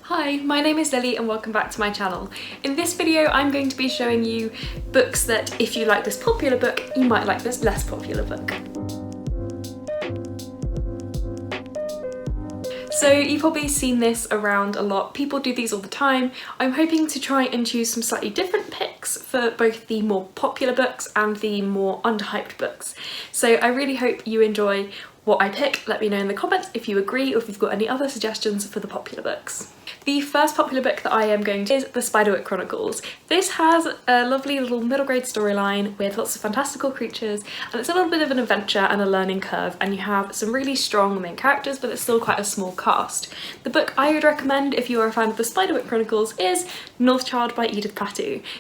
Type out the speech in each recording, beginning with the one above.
Hi, my name is Lily and welcome back to my channel. In this video I'm going to be showing you books that if you like this popular book, you might like this less popular book. So you've probably seen this around a lot, people do these all the time. I'm hoping to try and choose some slightly different picks for both the more popular books and the more underhyped books. So I really hope you enjoy what I pick. Let me know in the comments if you agree or if you've got any other suggestions for the popular books. The first popular book that I am going to is the Spiderwick Chronicles. This has a lovely little middle grade storyline with lots of fantastical creatures, and it's a little bit of an adventure and a learning curve, and you have some really strong main characters, but it's still quite a small cast. The book I would recommend if you are a fan of the Spiderwick Chronicles is Northchild by Edith.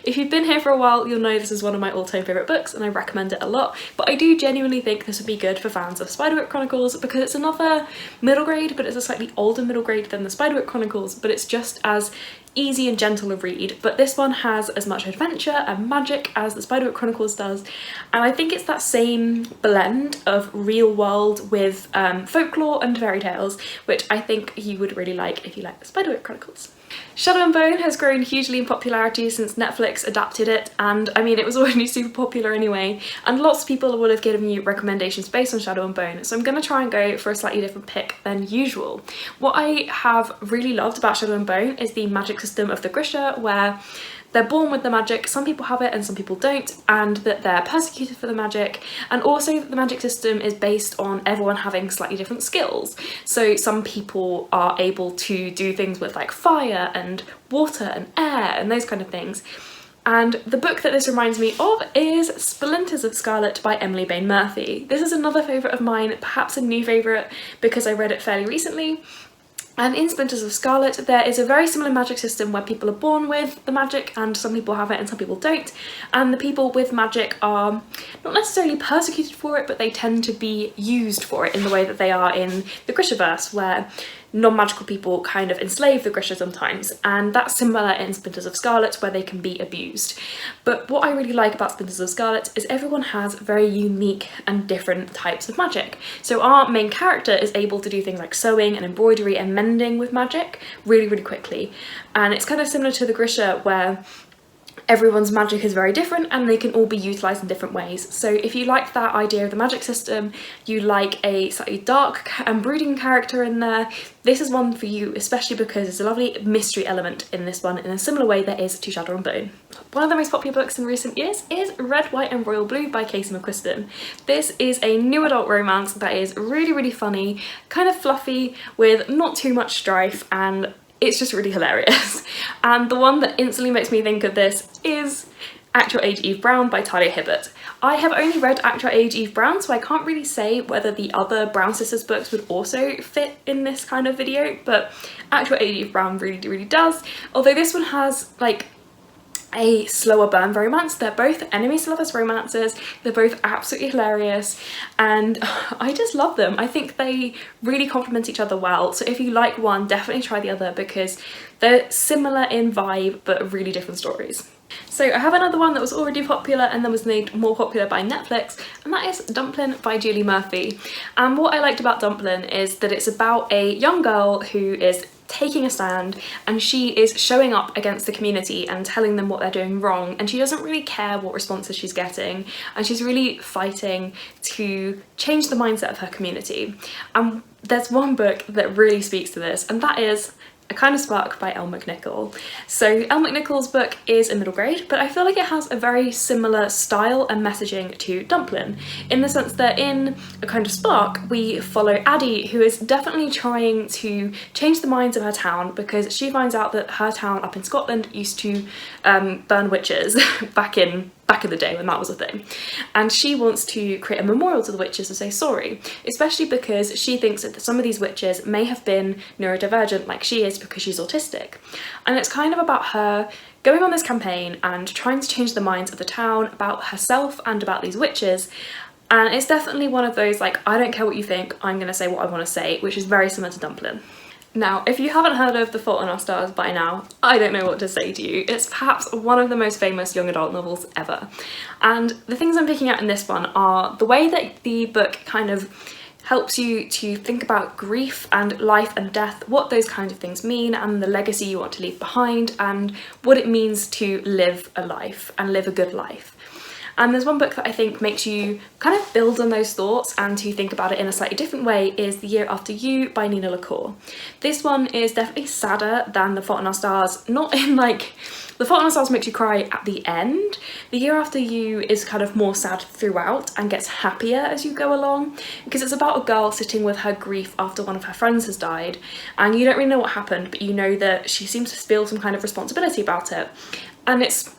If you've been here for a while, you'll know this is one of my all-time favourite books and I recommend it a lot, but I do genuinely think this would be good for fans of Spiderwick Chronicles because it's another middle grade, but it's a slightly older middle grade than the Spiderwick Chronicles, but it's just as easy and gentle a read. But this one has as much adventure and magic as the Spiderwick Chronicles does, and I think it's that same blend of real world with folklore and fairy tales, which I think you would really like if you like the Spiderwick Chronicles. Shadow and Bone has grown hugely in popularity since Netflix adapted it, and I mean it was already super popular anyway, and lots of people will have given you recommendations based on Shadow and Bone, so I'm going to try and go for a slightly different pick than usual. What I have really loved about Shadow and Bone is the magic system of the Grisha, where they're born with the magic, some people have it and some people don't, and that they're persecuted for the magic, and also that the magic system is based on everyone having slightly different skills. So some people are able to do things with like fire and water and air and those kind of things. And the book that this reminds me of is Splinters of Scarlet by Bain Murphy. This is another favourite of mine, perhaps a new favourite because I read it fairly recently. And in Splinters of Scarlet there is a very similar magic system where people are born with the magic and some people have it and some people don't, and the people with magic are not necessarily persecuted for it, but they tend to be used for it in the way that they are in the Grishaverse, where non-magical people kind of enslave the Grisha sometimes, and that's similar in Splinters of Scarlet where they can be abused. But what I really like about Splinters of Scarlet is everyone has very unique and different types of magic. So our main character is able to do things like sewing and embroidery and mending with magic really quickly, and it's kind of similar to the Grisha where everyone's magic is very different and they can all be utilised in different ways. So if you like that idea of the magic system, you like a slightly dark and brooding character in there, this is one for you, especially because there's a lovely mystery element in this one in a similar way there is to Shadow and Bone. One of the most popular books in recent years is Red, White and Royal Blue by Mcquiston. This is a new adult romance that is really funny, kind of fluffy with not too much strife, and it's just really hilarious. And the one that instantly makes me think of this is Actual Age Eve Brown by Talia Hibbert. I have only read Actual Age Eve Brown, so I can't really say whether the other Brown Sisters books would also fit in this kind of video, but Actual Age Eve Brown really does. Although this one has like a slower burn romance. They're both enemies to lovers romances, they're both absolutely hilarious, and I just love them. I think they really complement each other well, so if you like one, definitely try the other because they're similar in vibe but really different stories. So I have another one that was already popular and then was made more popular by Netflix, and that is Dumpling by Julie Murphy. And what I liked about Dumpling is that it's about a young girl who is taking a stand, and she is showing up against the community and telling them what they're doing wrong, and she doesn't really care what responses she's getting, and she's really fighting to change the mindset of her community. And there's one book that really speaks to this, and that is A Kind of Spark by Elle Mcnichol. So Elle Mcnichol's book is a middle grade, but I feel like it has a very similar style and messaging to Dumpling, in the sense that in A Kind of Spark we follow Addie, who is definitely trying to change the minds of her town because she finds out that her town up in Scotland used to burn witches back in the day when that was a thing, and she wants to create a memorial to the witches to say sorry, especially because she thinks that some of these witches may have been neurodivergent like she is because she's autistic. And it's kind of about her going on this campaign and trying to change the minds of the town about herself and about these witches, and it's definitely one of those like, I don't care what you think, I'm gonna say what I want to say, which is very similar to Dumpling. Now, if you haven't heard of The Fault in Our Stars by now, I don't know what to say to you. It's perhaps one of the most famous young adult novels ever. And the things I'm picking out in this one are the way that the book kind of helps you to think about grief and life and death, what those kinds of things mean, and the legacy you want to leave behind, and what it means to live a life and live a good life. And there's one book that I think makes you kind of build on those thoughts and to think about it in a slightly different way is The Year After You by Nina Lacour. This one is definitely sadder than The Fault in Our Stars, not in like, The Fault in Our Stars makes you cry at the end. The Year After You is kind of more sad throughout and gets happier as you go along, because it's about a girl sitting with her grief after one of her friends has died, and you don't really know what happened, but you know that she seems to feel some kind of responsibility about it. And it's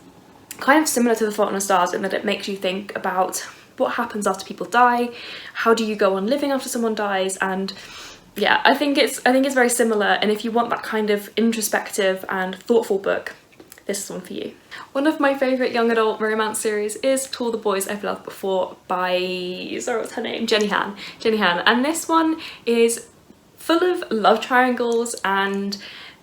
kind of similar to The Fault in Our Stars in that it makes you think about what happens after people die, how do you go on living after someone dies, and yeah, I think it's very similar. And if you want that kind of introspective and thoughtful book, this is one for you. One of my favourite young adult romance series is To All the Boys I've Loved Before by, sorry, what's her name? Jenny Han. And this one is full of love triangles and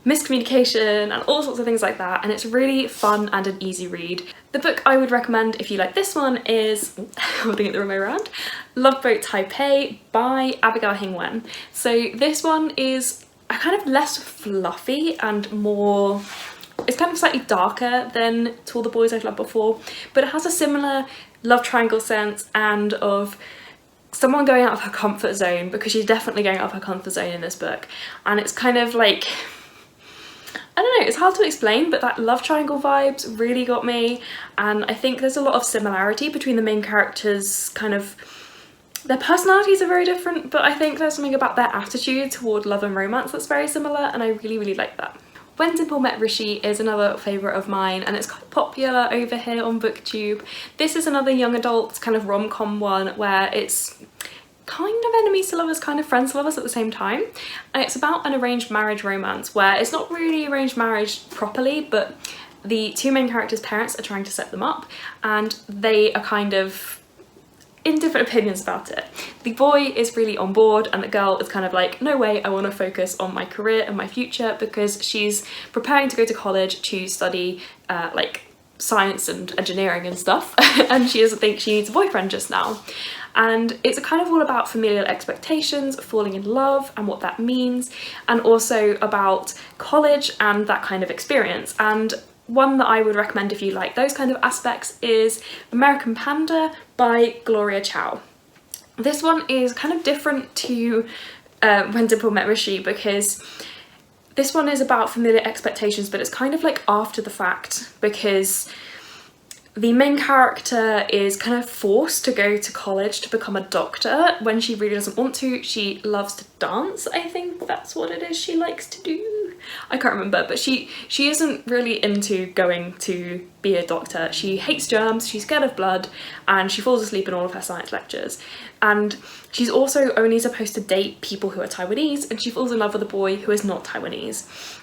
miscommunication and all sorts of things like that, and it's really fun and an easy read. The book I would recommend if you like this one is, holding it the wrong way around, Love Boat Taipei by Abigail Hing-wen. So this one is a kind of less fluffy and more, it's kind of slightly darker than To All the Boys I've Loved Before, but it has a similar love triangle sense and of someone going out of her comfort zone, because she's definitely going out of her comfort zone in this book, and it's kind of like, I don't know, it's hard to explain, but that love triangle vibes really got me, and I think there's a lot of similarity between the main characters. Kind of, their personalities are very different, but I think there's something about their attitude toward love and romance that's very similar, and I really, really like that. When Dimple Met Rishi is another favourite of mine, and it's quite popular over here on booktube. This is another young adult kind of rom-com one where it's kind of enemies to lovers, kind of friends to lovers at the same time, and it's about an arranged marriage romance where it's not really arranged marriage properly, but the two main characters' parents are trying to set them up, and they are kind of in different opinions about it. The boy is really on board, and the girl is kind of like, no way, I want to focus on my career and my future, because she's preparing to go to college to study like science and engineering and stuff and she doesn't think she needs a boyfriend just now. And it's kind of all about familial expectations, falling in love and what that means, and also about college and that kind of experience. And one that I would recommend if you like those kind of aspects is American Panda by Gloria Chao. This one is kind of different to When Dimple Met Rishi, because this one is about familiar expectations, but it's kind of like after the fact, because the main character is kind of forced to go to college to become a doctor when she really doesn't want to. She loves to dance, I think that's what it is she likes to do. I can't remember, but she isn't really into going to be a doctor. She hates germs, she's scared of blood, and she falls asleep in all of her science lectures. And she's also only supposed to date people who are Taiwanese, and she falls in love with a boy who is not Taiwanese.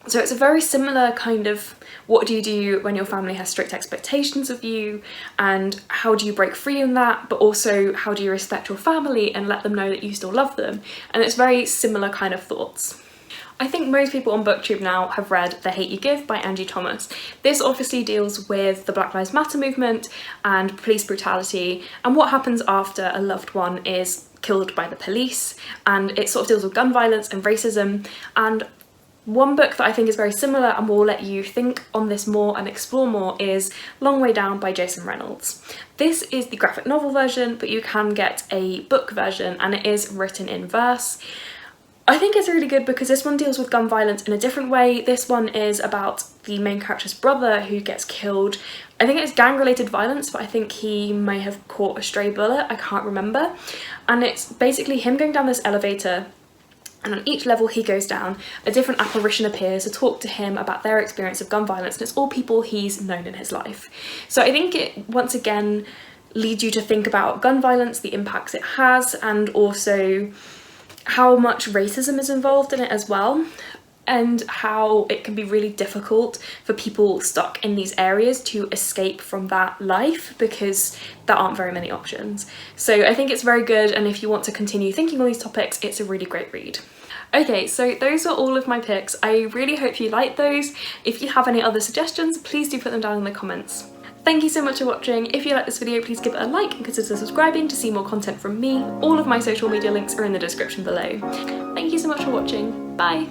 So it's a very similar kind of, what do you do when your family has strict expectations of you, and how do you break free in that, but also how do you respect your family and let them know that you still love them. And it's very similar kind of thoughts. I think most people on booktube now have read The Hate You Give by Angie Thomas. This obviously deals with the Black Lives Matter movement and police brutality and what happens after a loved one is killed by the police, and it sort of deals with gun violence and racism. And one book that I think is very similar and will let you think on this more and explore more is Long Way Down by Jason Reynolds. This is the graphic novel version, but you can get a book version, and it is written in verse. I think it's really good because this one deals with gun violence in a different way. This one is about the main character's brother who gets killed. I think it's gang-related violence, but I think he may have caught a stray bullet, I can't remember. And it's basically him going down this elevator, and on each level he goes down, a different apparition appears to talk to him about their experience of gun violence, and it's all people he's known in his life. So I think it once again leads you to think about gun violence, the impacts it has, and also how much racism is involved in it as well, and how it can be really difficult for people stuck in these areas to escape from that life because there aren't very many options. So I think it's very good, and if you want to continue thinking on these topics, it's a really great read. Okay, so those are all of my picks. I really hope you like those. If you have any other suggestions, please do put them down in the comments. Thank you so much for watching. If you like this video, please give it a like and consider subscribing to see more content from me. All of my social media links are in the description below. Thank you so much for watching. Bye!